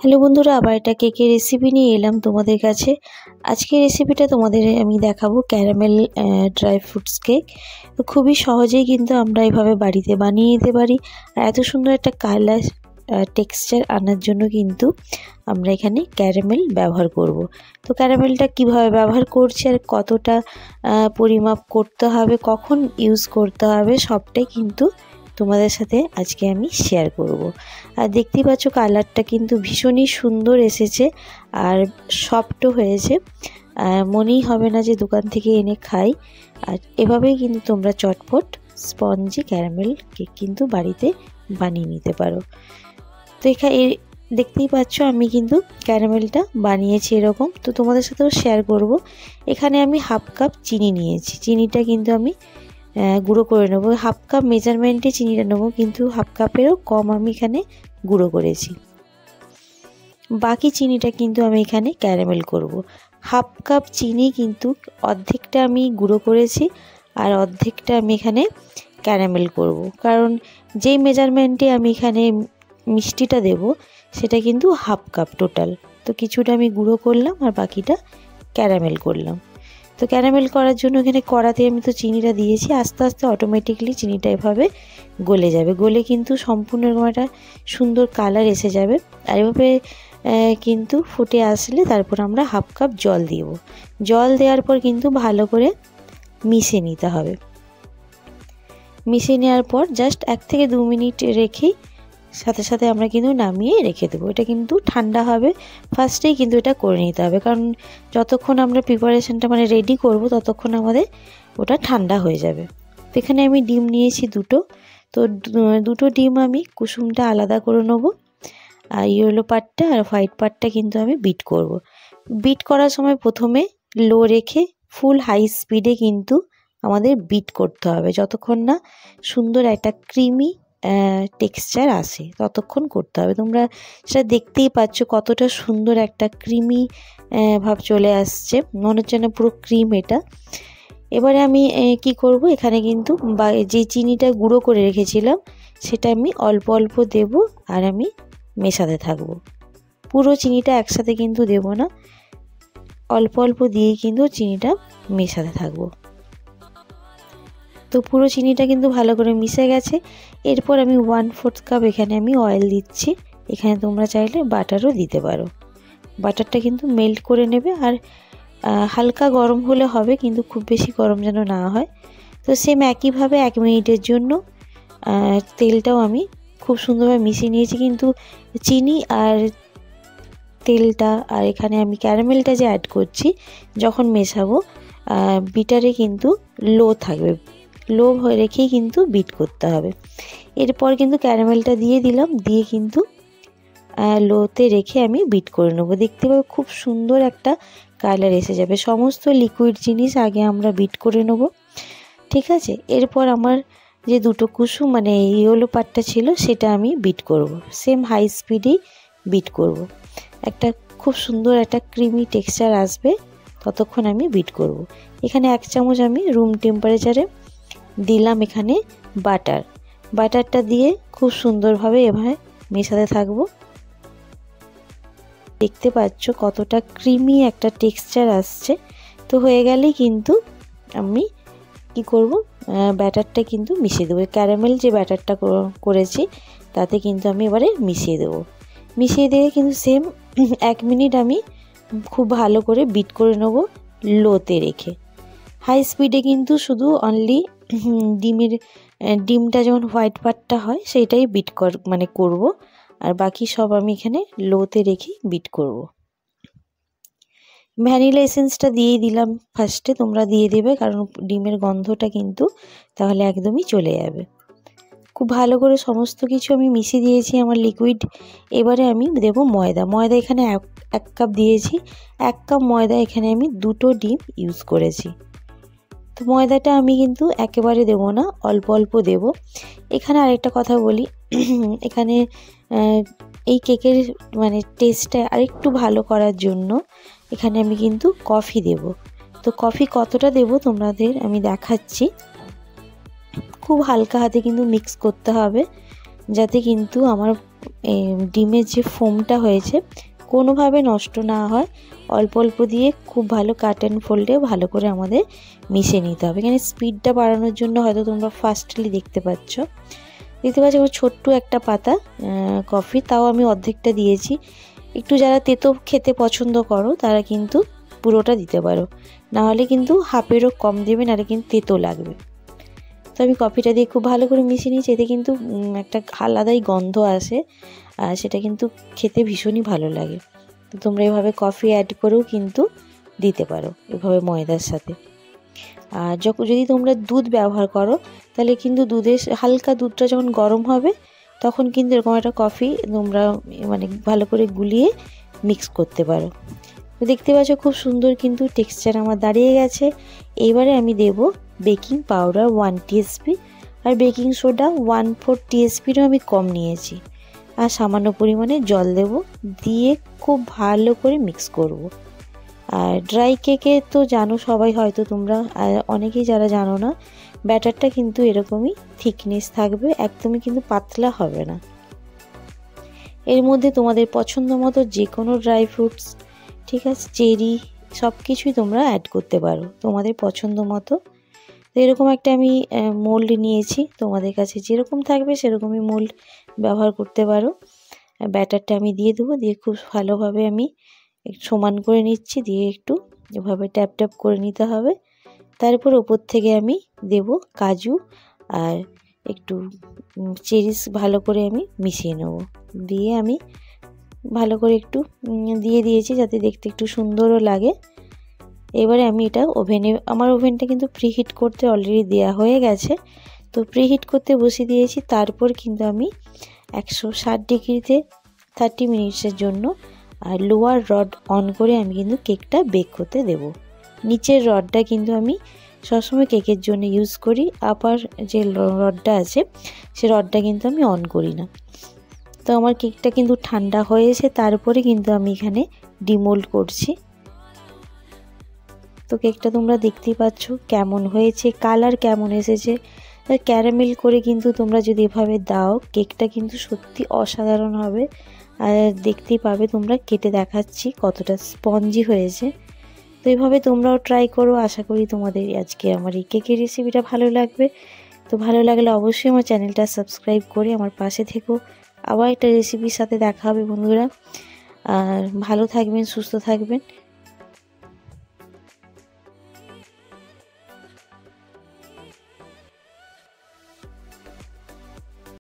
Hello বন্ধুরা, আবার একটা কেকের রেসিপি নিয়ে এলাম তোমাদের কাছে। আজকের রেসিপিটা তোমাদের আমি দেখাবো ক্যারামেল ড্রাই ফ্রুটস কেক। তো খুবই সহজেই কিন্তু আমরা এভাবে বাড়িতে বানিয়ে নিতে পারি। আর এত সুন্দর একটা কালার টেক্সচার আনার জন্য কিন্তু আমরা এখানে ক্যারামেল ব্যবহার করব। তো ক্যারামেলটা কিভাবে ব্যবহার করছি আর কতটা পরিমাপ করতে হবে, কখন ইউজ করতে হবে, সবটাই কিন্তু তোমাদের সাথে আজকে আমি শেয়ার করব। আর দেখতেই পাচ্ছ কালারটা কিন্তু ভীষণই সুন্দর এসেছে আর সফটও হয়েছে। মনেই হবে না যে দোকান থেকে এনে খাই। আর এভাবেই কিন্তু তোমরা চটপট স্পঞ্জি ক্যারামেল কেক কিন্তু বাড়িতে বানিয়ে নিতে পারো। তো এখানে দেখতেই পাচ্ছ আমি কিন্তু ক্যারামেলটা বানিয়েছি এরকম, তো তোমাদের সাথেও শেয়ার করব। এখানে আমি হাফ কাপ চিনি নিয়েছি। চিনিটা কিন্তু আমি গুঁড়ো করে নেবো। হাফ কাপ মেজারমেন্টে চিনিটা নেবো, কিন্তু হাফ কাপেরও কম আমি এখানে গুঁড়ো করেছি। বাকি চিনিটা কিন্তু আমি এখানে ক্যারামেল করব। হাফ কাপ চিনি কিন্তু অর্ধেকটা আমি গুঁড়ো করেছি আর অর্ধেকটা আমি এখানে ক্যারামেল করব, কারণ যেই মেজারমেন্টে আমি এখানে মিষ্টিটা দেব সেটা কিন্তু হাফ কাপ টোটাল। তো কিছুটা আমি গুঁড়ো করলাম আর বাকিটা ক্যারামেল করলাম। তো ক্যারামেল করার জন্য এখানে কড়াতে আমি তো চিনিটা দিয়েছি, আস্তে আস্তে অটোমেটিকলি চিনিটা এভাবে গলে যাবে। গলে কিন্তু সম্পূর্ণ এরকম একটা সুন্দর কালার এসে যাবে। আর এভাবে কিন্তু ফুটে আসলে তারপর আমরা হাফ কাপ জল দিব। জল দেওয়ার পর কিন্তু ভালো করে মিশিয়ে নিতে হবে। মিশিয়ে নেওয়ার পর জাস্ট 1 থেকে 2 মিনিট রেখেই সাথে সাথে আমরা কিন্তু নামিয়ে রেখে দেবো। এটা কিন্তু ঠান্ডা হবে, ফার্স্টেই কিন্তু এটা করে নিতে হবে, কারণ যতক্ষণ আমরা প্রিপারেশনটা রেডি করব ততক্ষণ আমাদের ওটা ঠান্ডা হয়ে যাবে। তো এখানে আমি ডিম নিয়েছি দুটো। তো দুটো ডিম আমি কুসুমটা আলাদা করে নেব, আর ইয়েলো পার্টটা আর হোয়াইট পার্টটা কিন্তু আমি বিট করব। বিট করার সময় প্রথমে লো রেখে ফুল হাই স্পিডে কিন্তু আমাদের বিট করতে হবে, যতক্ষণ না সুন্দর একটা ক্রিমি টেক্সচার আসে ততক্ষণ করতে হবে। তোমরা সেটা দেখতেই পাচ্ছ কতটা সুন্দর একটা ক্রিমি ভাব চলে আসছে, মনে হচ্ছে না পুরো ক্রিম এটা। এবারে আমি কি করব, এখানে কিন্তু যে চিনিটা গুঁড়ো করে রেখেছিলাম সেটা আমি অল্প অল্প দেব আর আমি মেশাতে থাকবো। পুরো চিনিটা একসাথে কিন্তু দেব না, অল্প অল্প দিয়েই কিন্তু চিনিটা মেশাতে থাকবো। তো পুরো চিনিটা কিন্তু ভালো করে মিশে গেছে। এরপর আমি 1/4 কাপ এখানে আমি অয়েল দিচ্ছি। এখানে তোমরা চাইলে বাটারও দিতে পারো। বাটারটা কিন্তু মেল্ট করে নেবে, আর হালকা গরম হলে হবে, কিন্তু খুব বেশি গরম যেন না হয়। তো সেম একইভাবে 1 মিনিটের জন্য তেলটাও আমি খুব সুন্দরভাবে মিশিয়ে নিয়েছি। কিন্তু চিনি আর তেলটা আর এখানে আমি ক্যারামেলটা যে অ্যাড করছি যখন মেশাবো, বিটারে কিন্তু লো থাকবে, লো রেখেই কিন্তু বিট করতে হবে। এরপর কিন্তু ক্যারামেলটা দিয়ে দিলাম, দিয়ে কিন্তু লোতে রেখে আমি বিট করে নেবো। দেখতে পাবো খুব সুন্দর একটা কালার এসে যাবে। সমস্ত লিকুইড জিনিস আগে আমরা বিট করে নেব, ঠিক আছে। এরপর আমার যে দুটো কুসুম ইয়েলো পার্টটা ছিল সেটা আমি বিট করব, সেম হাই স্পিডেই বিট করব। একটা খুব সুন্দর একটা ক্রিমি টেক্সচার আসবে ততক্ষণ আমি বিট করব। এখানে 1 চামচ আমি রুম টেম্পারেচারে দিলাম এখানে বাটারটা দিয়ে খুব সুন্দরভাবে এভাবে মেশাতে থাকবো। দেখতে পাচ্ছ কতটা ক্রিমি একটা টেক্সচার আসছে। তো হয়ে গেলেই কিন্তু আমি কি করব, ব্যাটারটা কিন্তু মিশিয়ে দেবো। ক্যারামেল যে ব্যাটারটা করেছি তাতে কিন্তু আমি এবারে মিশিয়ে দেবো। মিশিয়ে দিয়ে কিন্তু সেম 1 মিনিট আমি খুব ভালো করে বিট করে নেব লোতে রেখে। হাই স্পিডে কিন্তু শুধু অনলি ডিমটা যখন হোয়াইট পার্টটা হয় সেইটাই বিট করব, আর বাকি সব আমি এখানে লোতে রেখে বিট করব। ভ্যানিলা এসেন্সটা দিয়েই দিলাম ফার্স্টে, তোমরা দিয়ে দেবে, কারণ ডিমের গন্ধটা কিন্তু তাহলে একদমই চলে যাবে। খুব ভালো করে সমস্ত কিছু আমি মিশিয়ে দিয়েছি আমার লিকুইড। এবারে আমি দেব ময়দা এখানে 1 কাপ দিয়েছি। 1 কাপ ময়দা এখানে আমি 2টো ডিম ইউজ করেছি। তো ময়দাটা আমি কিন্তু একেবারে দেব না, অল্প অল্প দেব। এখানে আরেকটা কথা বলি, এখানে এই কেকের টেস্টটা আরেকটু ভালো করার জন্য এখানে আমি কিন্তু কফি দেব। তো কফি কতটা দেব তোমাদের আমি দেখাচ্ছি। খুব হালকা হাতে কিন্তু মিক্স করতে হবে, যাতে কিন্তু আমার ডিমের যে ফোমটা হয়েছে কোনোভাবে নষ্ট না হয় অল্প অল্প দিয়ে খুব ভালো কাট অ্যান্ড ফোল্ডে ভালো করে আমাদের মিশিয়ে নিতে হবে। এখানে স্পিডটা বাড়ানোর জন্য হয়তো তোমরা ফার্স্টলি দেখতে পাচ্ছ ছোট্ট একটা পাতা কফি, তাও আমি অর্ধেকটা দিয়েছি। একটু যারা তেতো খেতে পছন্দ করো তারা কিন্তু পুরোটা দিতে পারো, নাহলে কিন্তু হাফেরও কম দেবে, নাহলে কিন্তু তেতো লাগবে। তো আমি কফিটা দিয়ে খুব ভালো করে মিশিয়ে নিয়েছি। এতে কিন্তু একটা আলাদাই গন্ধ আসে, আর সেটা কিন্তু খেতে ভীষণই ভালো লাগে। তো তোমরা এভাবে কফি অ্যাড করেও কিন্তু দিতে পারো এভাবে ময়দার সাথে। আর যদি তোমরা দুধ ব্যবহার করো তাহলে কিন্তু হালকা দুধটা যখন গরম হবে তখন কিন্তু এরকম একটা কফি তোমরা মানে ভালো করে গুলিয়ে মিক্স করতে পারো। তো দেখতে পাচ্ছ খুব সুন্দর কিন্তু টেক্সচার আমার দাঁড়িয়ে গেছে। এইবারে আমি দেব বেকিং পাউডার 1 টিএসপি আর বেকিং সোডা 1/4 টিএসপিরও আমি কম নিয়েছি, আর সামান্য পরিমাণে জল দেব, দিয়ে খুব ভালো করে মিক্স করব। আর ড্রাই কেকে তো জানো সবাই, হয়তো তোমরা অনেকেই যারা জানো না, ব্যাটারটা কিন্তু এরকমই থিকনেস থাকবে, একদমই কিন্তু পাতলা হবে না। এর মধ্যে তোমাদের পছন্দ মতো যে কোনো ড্রাই ফ্রুটস, ঠিক আছে, চেরি, সব কিছুই তোমরা অ্যাড করতে পারো তোমাদের পছন্দ মতো। তো এরকম একটা আমি মোল্ড নিয়েছি, তোমাদের কাছে যেরকম থাকবে সেরকমই মোল্ড ব্যবহার করতে পারো। ব্যাটারটা আমি দিয়ে দেবো, দিয়ে খুব ভালোভাবে আমি একটু সমান করে নিচ্ছি, দিয়ে একটু এভাবে ট্যাপ ট্যাপ করে নিতে হবে। তারপর ওপর থেকে আমি দেব কাজু আর একটু চেরিস ভালো করে আমি মিশিয়ে নেব, দিয়ে আমি ভালো করে একটু দিয়ে দিয়েছি যাতে দেখতে একটু সুন্দরও লাগে। এবারে আমি এটা আমার ওভেনটা কিন্তু প্রিহিট করতে অলরেডি দেওয়া হয়ে গেছে, তো প্রিহিট করতে বসিয়ে দিয়েছি। তারপর কিন্তু আমি 160 ডিগ্রিতে 30 মিনিটসের জন্য আর লোয়ার রড অন করে আমি কিন্তু কেকটা বেক হতে দেব। নিচের রডটা কিন্তু আমি সবসময় কেকের জন্য ইউজ করি, আপার যে রডটা আছে সে রডটা কিন্তু আমি অন করি না। তো আমার কেকটা কিন্তু ঠান্ডা হয়েছে, তারপরে কিন্তু আমি এখানে ডিমোল্ড করছি। তো কেকটা তোমরা দেখতেই পাচ্ছ কেমন হয়েছে, কালার কেমন এসেছে। ক্যারামেল করে কিন্তু তোমরা যদি এভাবে দাও কেকটা কিন্তু সত্যি অসাধারণ হবে। আর দেখতেই পাবে তোমরা, কেটে দেখাচ্ছি কতটা স্পঞ্জি হয়েছে। তো এইভাবে তোমরাও ট্রাই করো, আশা করি তোমাদের আজকে আমার এই কেকের রেসিপিটা ভালো লাগবে। তো ভালো লাগলে অবশ্যই আমার চ্যানেলটা সাবস্ক্রাইব করে আমার পাশে থেকো। আবার একটা রেসিপির সাথে দেখা হবে বন্ধুরা, আর ভালো থাকবেন, সুস্থ থাকবেন।